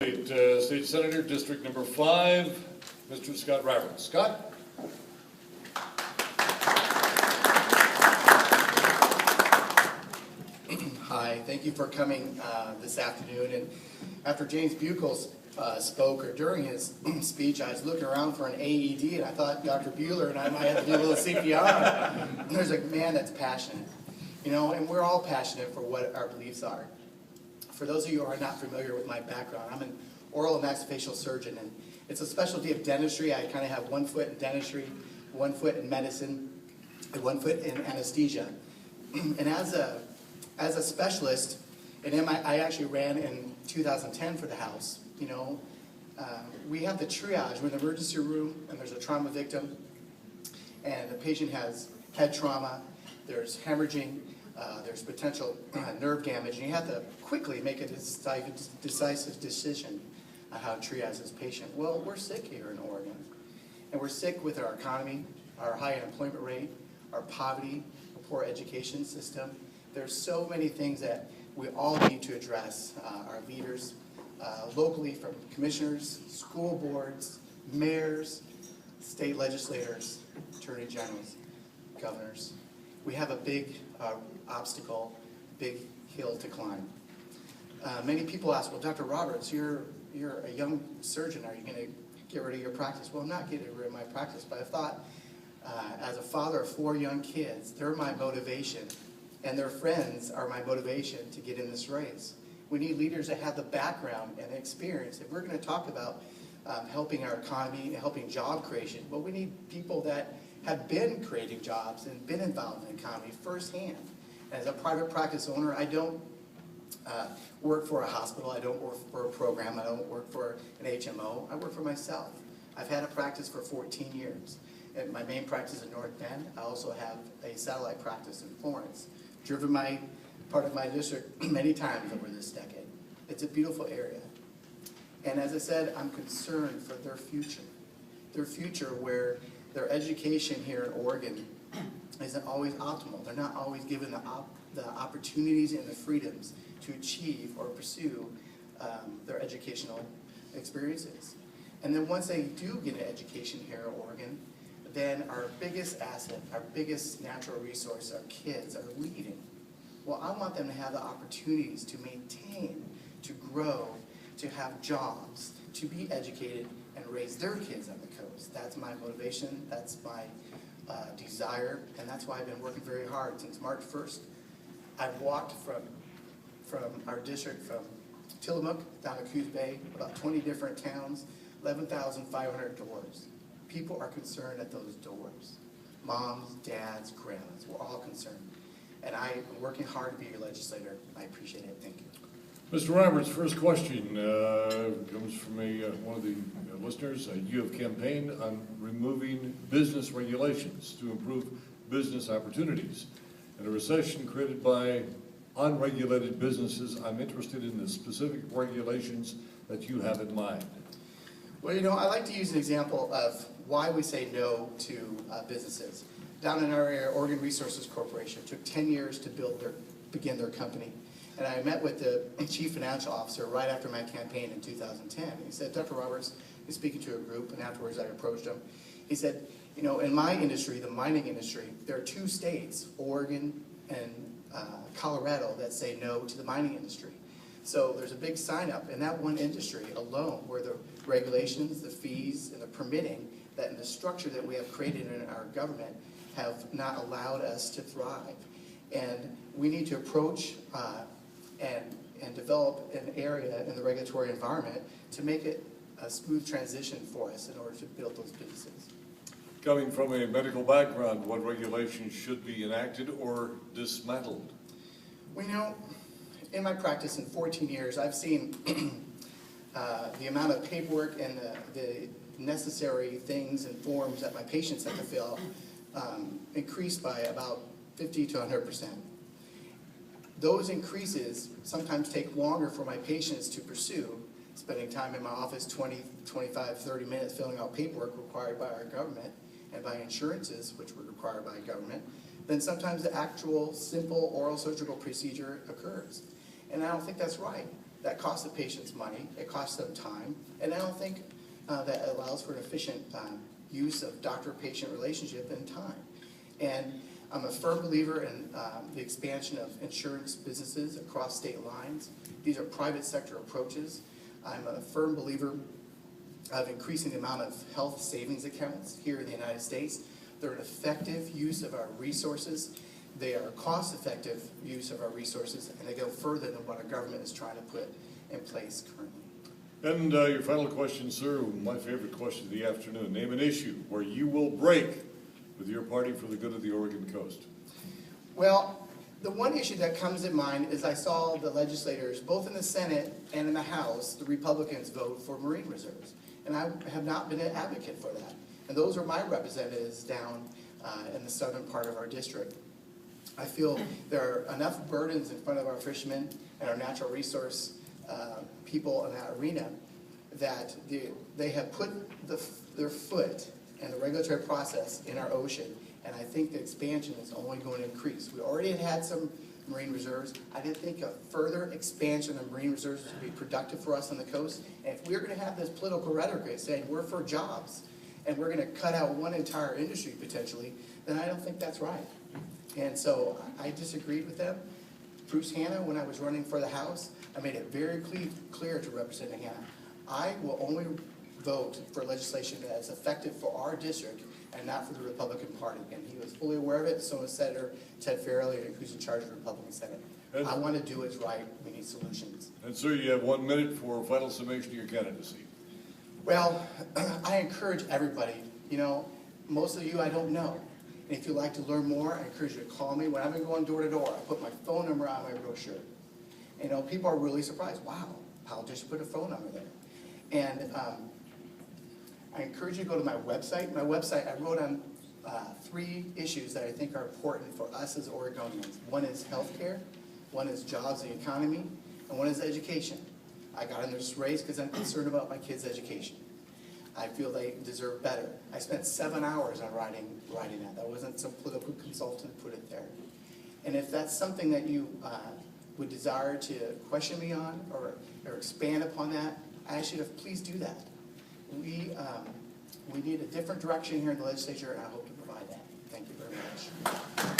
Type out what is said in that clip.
State Senator, District Number 5, Mr. Scott Roberts. Scott? Hi, thank you for coming this afternoon. And after James Buchel spoke, or during his speech, I was looking around for an AED, and I thought Dr. Bueller and I might have to do a little CPR. There's a man that's passionate, and we're all passionate for what our beliefs are. For those of you who are not familiar with my background, I'm an oral and maxillofacial surgeon, and it's a specialty of dentistry. I kind of have 1 foot in dentistry, 1 foot in medicine, and 1 foot in anesthesia. And as a specialist, and I actually ran in 2010 for the House. We have the triage. We're in the emergency room, and there's a trauma victim, and the patient has head trauma. There's hemorrhaging. There's potential nerve damage, and you have to quickly make a decisive decision on how to triage this patient. Well, we're sick here in Oregon, and we're sick with our economy, our high unemployment rate, our poverty, our poor education system. There's so many things that we all need to address. Our leaders, locally, from commissioners, school boards, mayors, state legislators, attorney generals, governors. We have a big obstacle, big hill to climb. Many people ask, well, Dr. Roberts, you're a young surgeon. Are you going to get rid of your practice? Well, I'm not getting rid of my practice, but I thought, as a father of 4 young kids, they're my motivation, and their friends are my motivation to get in this race. We need leaders that have the background and experience. If we're going to talk about helping our economy and helping job creation, well, we need people that have been creating jobs and been involved in the economy firsthand. As a private practice owner, I don't work for a hospital, I don't work for a program, I don't work for an HMO, I work for myself. I've had a practice for 14 years. And my main practice in North Bend. I also have a satellite practice in Florence. Driven part of my district many times over this decade. It's a beautiful area. And as I said, I'm concerned for their future where their education here in Oregon isn't always optimal. They're not always given the opportunities and the freedoms to achieve or pursue their educational experiences. And then once they do get an education here in Oregon, then our biggest asset, our biggest natural resource, our kids, are leaving. Well, I want them to have the opportunities to maintain, to grow, to have jobs, to be educated, and raise their kids on the coast. That's my motivation, that's my desire, and that's why I've been working very hard since March 1st. I've walked from our district, from Tillamook down to Coos Bay, about 20 different towns, 11,500 doors. People are concerned at those doors. Moms, dads, grandmas, we're all concerned. And I'm working hard to be your legislator. I appreciate it. Thank you. Mr. Roberts, first question comes from one of the listeners. You have campaigned on removing business regulations to improve business opportunities. In a recession created by unregulated businesses, I'm interested in the specific regulations that you have in mind. Well, I like to use an example of why we say no to businesses. Down in our area, Oregon Resources Corporation took 10 years to begin their company. And I met with the chief financial officer right after my campaign in 2010. He said, Dr. Roberts is speaking to a group, and afterwards I approached him. He said, in my industry, the mining industry, there are 2 states, Oregon and Colorado, that say no to the mining industry. So there's a big sign up in that one industry alone where the regulations, the fees, and the permitting, that in the structure that we have created in our government have not allowed us to thrive. And we need to approach and develop an area in the regulatory environment to make it a smooth transition for us in order to build those businesses. Coming from a medical background, what regulations should be enacted or dismantled? Well, in my practice in 14 years, I've seen the amount of paperwork and the necessary things and forms that my patients have to fill increase by about 50 to 100%. Those increases sometimes take longer for my patients to pursue, spending time in my office 20, 25, 30 minutes filling out paperwork required by our government and by insurances, which were required by government, then sometimes the actual simple oral surgical procedure occurs. And I don't think that's right. that costs the patients money, it costs them time, and I don't think that allows for an efficient use of doctor-patient relationship and time. And I'm a firm believer in the expansion of insurance businesses across state lines. These are private sector approaches. I'm a firm believer of increasing the amount of health savings accounts here in the United States. They're an effective use of our resources. They are a cost-effective use of our resources, and they go further than what our government is trying to put in place currently. And your final question, sir, my favorite question of the afternoon. Name an issue where you will break with your party for the good of the Oregon coast. Well, the one issue that comes to mind is I saw the legislators, both in the Senate and in the House, the Republicans vote for Marine reserves. And I have not been an advocate for that. And those are my representatives down in the southern part of our district. I feel there are enough burdens in front of our fishermen and our natural resource people in that arena that they have put their foot in the regulatory process in our ocean, and I think the expansion is only going to increase. We already had some marine reserves. I didn't think a further expansion of marine reserves would be productive for us on the coast. And if we're going to have this political rhetoric saying we're for jobs and we're going to cut out one entire industry potentially, then I don't think that's right. And so I disagreed with them. Bruce Hanna, when I was running for the House, I made it very clear to Representative Hanna, I will only vote for legislation that is effective for our district and not for the Republican Party. And he was fully aware of it, so was Senator Ted Farrelly, who's in charge of the Republican Senate. I want to do what's right. We need solutions. And sir, you have 1 minute for a final summation of your candidacy. Well, I encourage everybody, you know, most of you I don't know. And if you'd like to learn more, I encourage you to call me. When I've been going door to door, I put my phone number on my brochure. You know, people are really surprised. Wow, politicians put a phone number there. And I encourage you to go to my website. My website, I wrote on 3 issues that I think are important for us as Oregonians. One is healthcare, one is jobs and economy, and one is education. I got in this race because I'm concerned about my kids' education. I feel they deserve better. I spent 7 hours on writing that. That wasn't some political consultant put it there. And if that's something that you would desire to question me on or expand upon that, I ask you to please do that. We need a different direction here in the legislature, and I hope to provide that. Thank you very much.